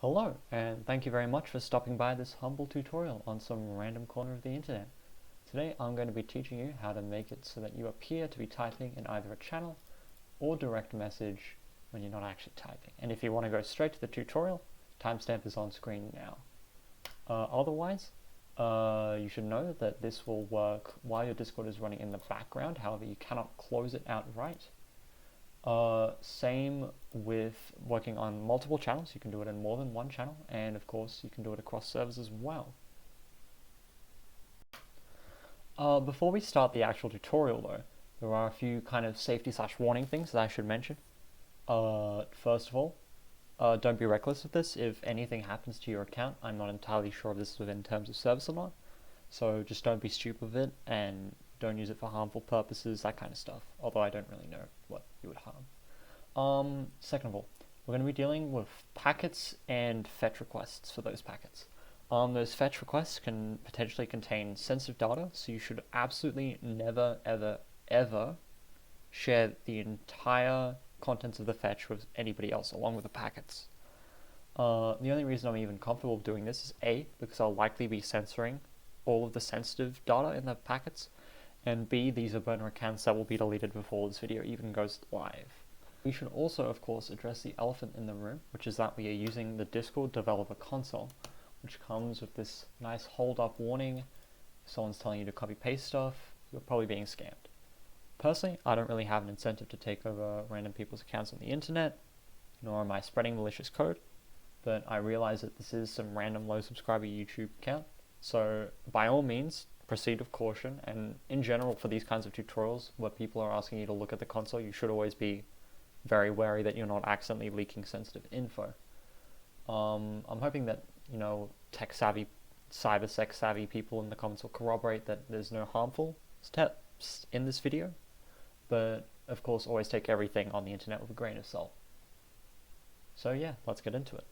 Hello, and thank you very much for stopping by this humble tutorial on some random corner of the internet. Today I'm going to be teaching you how to make it so that you appear to be typing in either a channel or direct message when you're not actually typing. And if you want to go straight to the tutorial, timestamp is on screen now. Otherwise, you should know that this will work while your Discord is running in the background. However, you cannot close it outright. Same with working on multiple channels. You can do it in more than one channel, and of course you can do it across servers as well. Before we start the actual tutorial though, there are a few kind of safety/warning things that I should mention. First of all, don't be reckless with this. If anything happens to your account, I'm not entirely sure if this is within terms of service or not, so just don't be stupid with it and don't use it for harmful purposes, that kind of stuff, although I don't really know what you would harm. Second of all, we're going to be dealing with packets and fetch requests for those packets. Those fetch requests can potentially contain sensitive data, so you should absolutely never, ever share the entire contents of the fetch with anybody else along with the packets. The only reason I'm even comfortable doing this is A, because I'll likely be censoring all of the sensitive data in the packets, and B, these are burner accounts that will be deleted before this video even goes live. We should also, of course, address the elephant in the room, which is that we are using the Discord Developer Console, which comes with this nice hold-up warning. If someone's telling you to copy-paste stuff, you're probably being scammed. Personally, I don't really have an incentive to take over random people's accounts on the internet, nor am I spreading malicious code, but I realize that this is some random low subscriber YouTube account, so by all means, proceed with caution, and in general for these kinds of tutorials where people are asking you to look at the console, you should always be very wary that you're not accidentally leaking sensitive info. I'm hoping that, tech savvy, cyber sex savvy people in the comments will corroborate that there's no harmful steps in this video, but of course always take everything on the internet with a grain of salt. So yeah, let's get into it.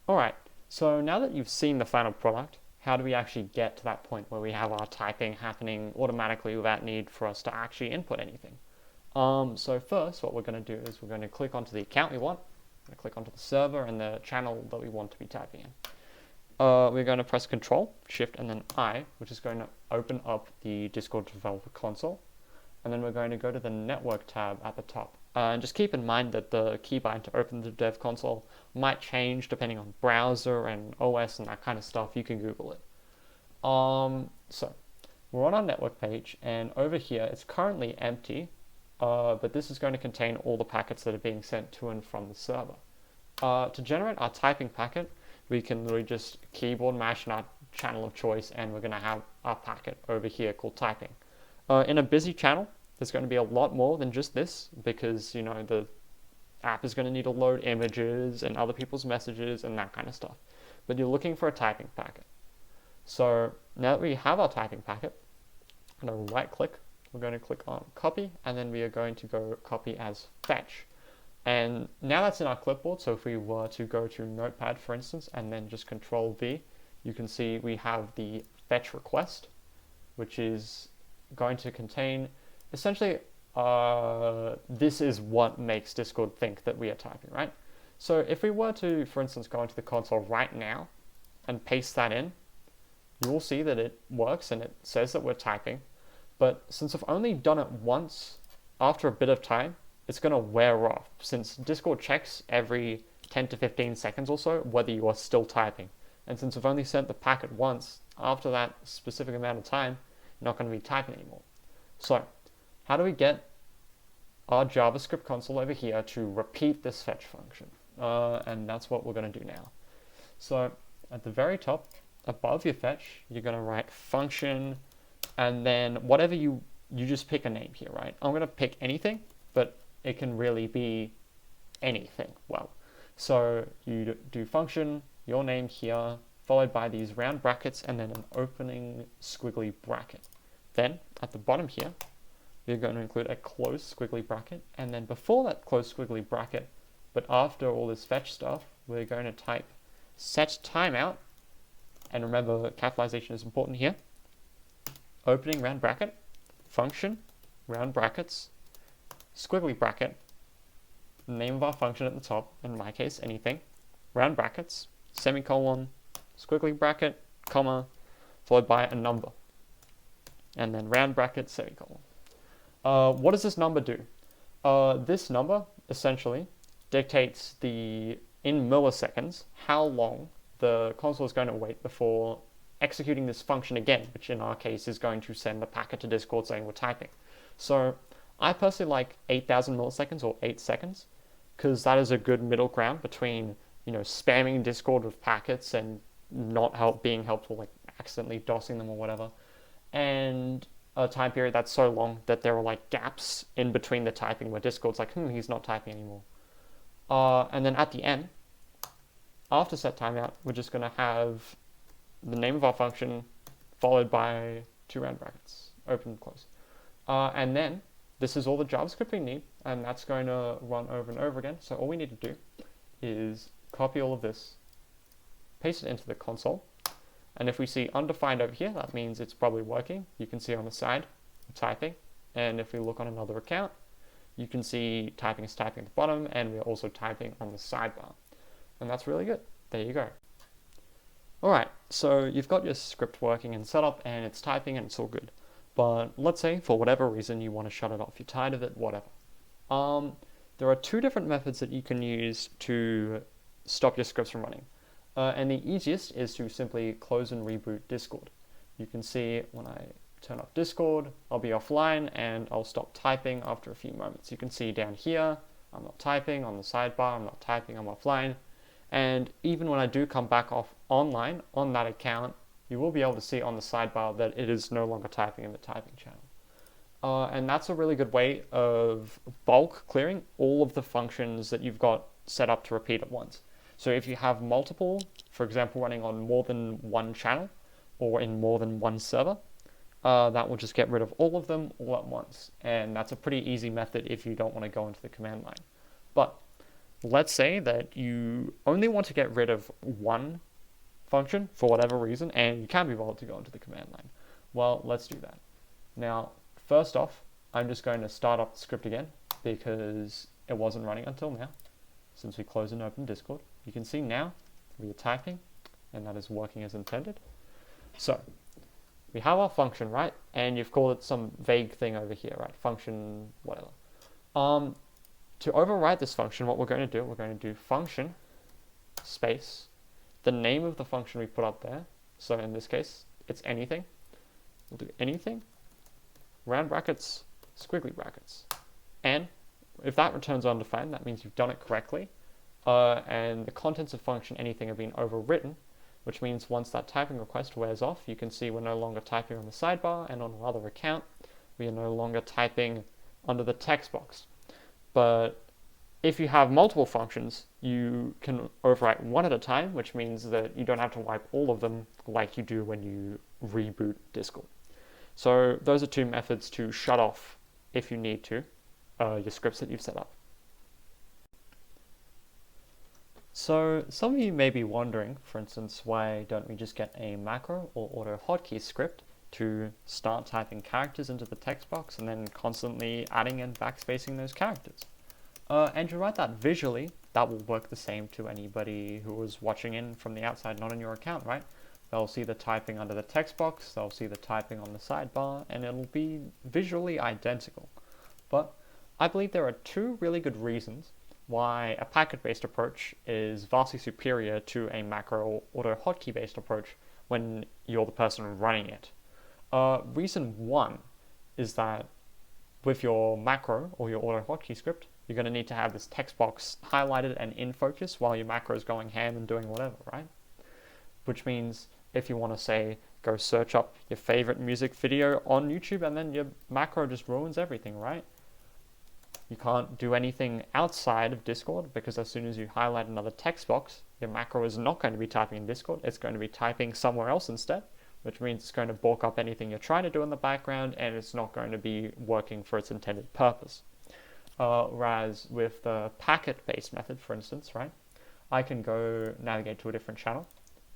Alright, so now that you've seen the final product, how do we actually get to that point where we have our typing happening automatically without need for us to actually input anything? So first, what we're going to do is we're going to click onto the account we want, we're going to click onto the server and the channel that we want to be typing in. We're going to press Control, Shift, and then I, which is going to open up the Discord Developer Console, and then we're going to go to the Network tab at the top. And just keep in mind that the keybind to open the Dev Console might change depending on browser and OS and that kind of stuff. You can Google it. So we're on our network page, and over here it's currently empty, but this is going to contain all the packets that are being sent to and from the server. To generate our typing packet, we can literally just keyboard mash in our channel of choice, and we're going to have our packet over here called typing. In a busy channel, there's going to be a lot more than just this, because the app is going to need to load images and other people's messages and that kind of stuff. But you're looking for a typing packet. So now that we have our typing packet, I'm going to right click, we're going to click on copy, and then we are going to go copy as fetch. And now that's in our clipboard, so if we were to go to Notepad, for instance, and then just Control V, you can see we have the fetch request, which is going to contain essentially, this is what makes Discord think that we are typing, right? So if we were to, for instance, go into the console right now and paste that in, you will see that it works and it says that we're typing. But since I've only done it once, after a bit of time, it's going to wear off, since Discord checks every 10 to 15 seconds or so whether you are still typing. And since I've only sent the packet once, after that specific amount of time, you're not going to be typing anymore. So how do we get our JavaScript console over here to repeat this fetch function? And that's what we're going to do now. So at the very top, above your fetch, you're going to write function, and then whatever you just pick a name here, right? I'm going to pick anything, but it can really be anything. Well, so you do function, your name here, followed by these round brackets, and then an opening squiggly bracket. Then at the bottom here, you're going to include a closed squiggly bracket, and then before that closed squiggly bracket, but after all this fetch stuff, we're going to type set timeout, and remember capitalization is important here, opening round bracket, function, round brackets, squiggly bracket, name of our function at the top, in my case anything, round brackets, semicolon, squiggly bracket, comma, followed by a number. And then round bracket, semicolon. What does this number do? This number essentially dictates in milliseconds how long the console is going to wait before executing this function again, which in our case is going to send the packet to Discord saying we're typing. So I personally like 8,000 milliseconds or 8 seconds, because that is a good middle ground between, spamming Discord with packets and not being helpful, like accidentally DOSing them or whatever, and a time period that's so long that there are like gaps in between the typing where Discord's like, he's not typing anymore. And then at the end, after set timeout, we're just going to have the name of our function followed by 2 round brackets, open and close. And then this is all the JavaScript we need, and that's going to run over and over again. So all we need to do is copy all of this, paste it into the console, and if we see undefined over here, that means it's probably working. You can see on the side, typing, and if we look on another account, you can see typing is typing at the bottom, and we're also typing on the sidebar. And that's really good. There you go. Alright, so you've got your script working and set up, and it's typing and it's all good. But let's say, for whatever reason, you want to shut it off. You're tired of it, whatever. There are 2 different methods that you can use to stop your scripts from running. And the easiest is to simply close and reboot Discord. You can see when I turn off Discord, I'll be offline and I'll stop typing after a few moments. You can see down here, I'm not typing. On the sidebar, I'm not typing, I'm offline. And even when I do come back online on that account, you will be able to see on the sidebar that it is no longer typing in the typing channel. And that's a really good way of bulk clearing all of the functions that you've got set up to repeat at once. So if you have multiple, for example, running on more than one channel or in more than one server, that will just get rid of all of them all at once. And that's a pretty easy method if you don't want to go into the command line. But let's say that you only want to get rid of one function for whatever reason, and you can't be bothered to go into the command line. Well, let's do that. Now, first off, I'm just going to start up the script again because it wasn't running until now, since we closed and opened Discord. You can see now we are typing, and that is working as intended. So, we have our function, right? And you've called it some vague thing over here, right? Function, whatever. To override this function, what we're going to do function space, the name of the function we put up there. So in this case, it's anything. We'll do anything, round brackets, squiggly brackets. And if that returns undefined, that means you've done it correctly. And the contents of function anything have been overwritten, which means once that typing request wears off, you can see we're no longer typing on the sidebar, and on another account, we are no longer typing under the text box. But if you have multiple functions, you can overwrite one at a time, which means that you don't have to wipe all of them like you do when you reboot Discord. So those are 2 methods to shut off, if you need to, your scripts that you've set up. So some of you may be wondering, for instance, why don't we just get a macro or auto hotkey script to start typing characters into the text box and then constantly adding and backspacing those characters. And to write that visually, that will work the same to anybody who is watching in from the outside, not on your account, right? They'll see the typing under the text box, they'll see the typing on the sidebar, and it'll be visually identical. But I believe there are 2 really good reasons why a packet-based approach is vastly superior to a macro auto hotkey-based approach when you're the person running it. Reason 1 is that with your macro or your auto hotkey script, you're going to need to have this text box highlighted and in focus while your macro is going ham and doing whatever, right? Which means if you want to say, go search up your favorite music video on YouTube, and then your macro just ruins everything, right? You can't do anything outside of Discord because as soon as you highlight another text box, your macro is not going to be typing in Discord, it's going to be typing somewhere else instead, which means it's going to bulk up anything you're trying to do in the background, and it's not going to be working for its intended purpose. Whereas with the packet-based method, for instance, right, I can go navigate to a different channel,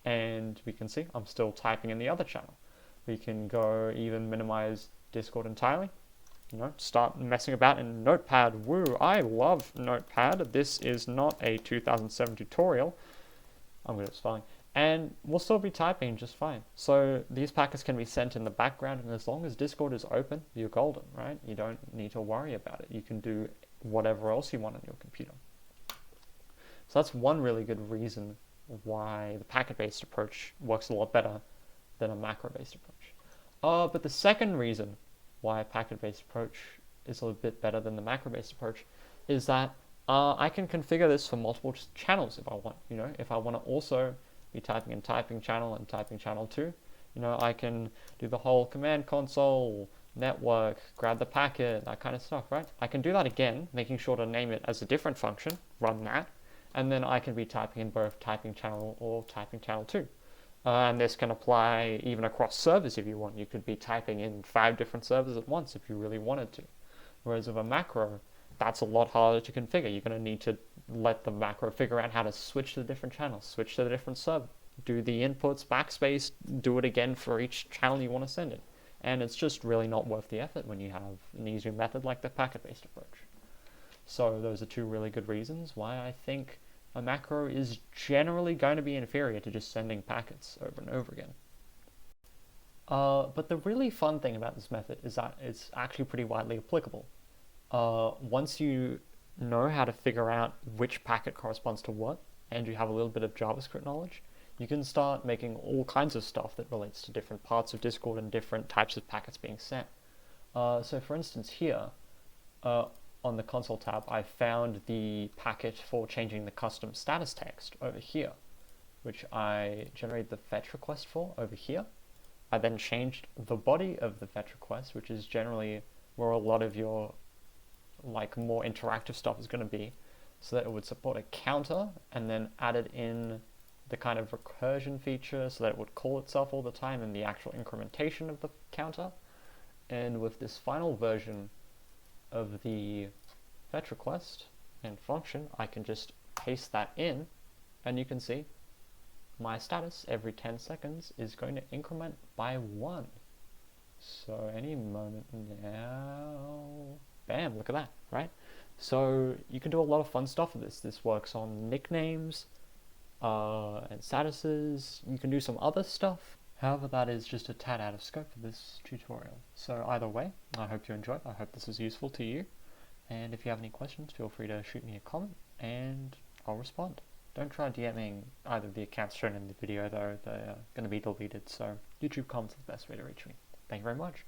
and we can see I'm still typing in the other channel. We can go even minimize Discord entirely, start messing about in Notepad. Woo, I love Notepad. This is not a 2007 tutorial. I'm good at spelling, and we'll still be typing just fine. So these packets can be sent in the background, and as long as Discord is open, you're golden, right? You don't need to worry about it. You can do whatever else you want on your computer. So that's one really good reason why the packet-based approach works a lot better than a macro-based approach. But the second reason why a packet-based approach is a little bit better than the macro-based approach is that I can configure this for multiple channels if I want. If I want to also be typing in typing channel and typing channel 2, I can do the whole command console, network, grab the packet, that kind of stuff, right? I can do that again, making sure to name it as a different function, run that, and then I can be typing in both typing channel or typing channel 2. And this can apply even across servers if you want. You could be typing in 5 different servers at once if you really wanted to. Whereas with a macro, that's a lot harder to configure. You're going to need to let the macro figure out how to switch to the different channels, switch to the different server, do the inputs, backspace, do it again for each channel you want to send it. And it's just really not worth the effort when you have an easier method like the packet-based approach. So those are 2 really good reasons why I think a macro is generally going to be inferior to just sending packets over and over again. But the really fun thing about this method is that it's actually pretty widely applicable. Once you know how to figure out which packet corresponds to what, and you have a little bit of JavaScript knowledge, you can start making all kinds of stuff that relates to different parts of Discord and different types of packets being sent. So for instance here, on the console tab, I found the packet for changing the custom status text over here, which I generated the fetch request for over here. I then changed the body of the fetch request, which is generally where a lot of your more interactive stuff is going to be, so that it would support a counter, and then added in the kind of recursion feature so that it would call itself all the time and the actual incrementation of the counter. And with this final version of the fetch request and function, I can just paste that in, and you can see my status every 10 seconds is going to increment by 1. So any moment now, bam, look at that, right? So you can do a lot of fun stuff with this. This works on nicknames and statuses. You can do some other stuff. However, that is just a tad out of scope for this tutorial. So either way, I hope you enjoyed. I hope this is useful to you. And if you have any questions, feel free to shoot me a comment and I'll respond. Don't try DMing either of the accounts shown in the video though, they're going to be deleted, so YouTube comments are the best way to reach me. Thank you very much.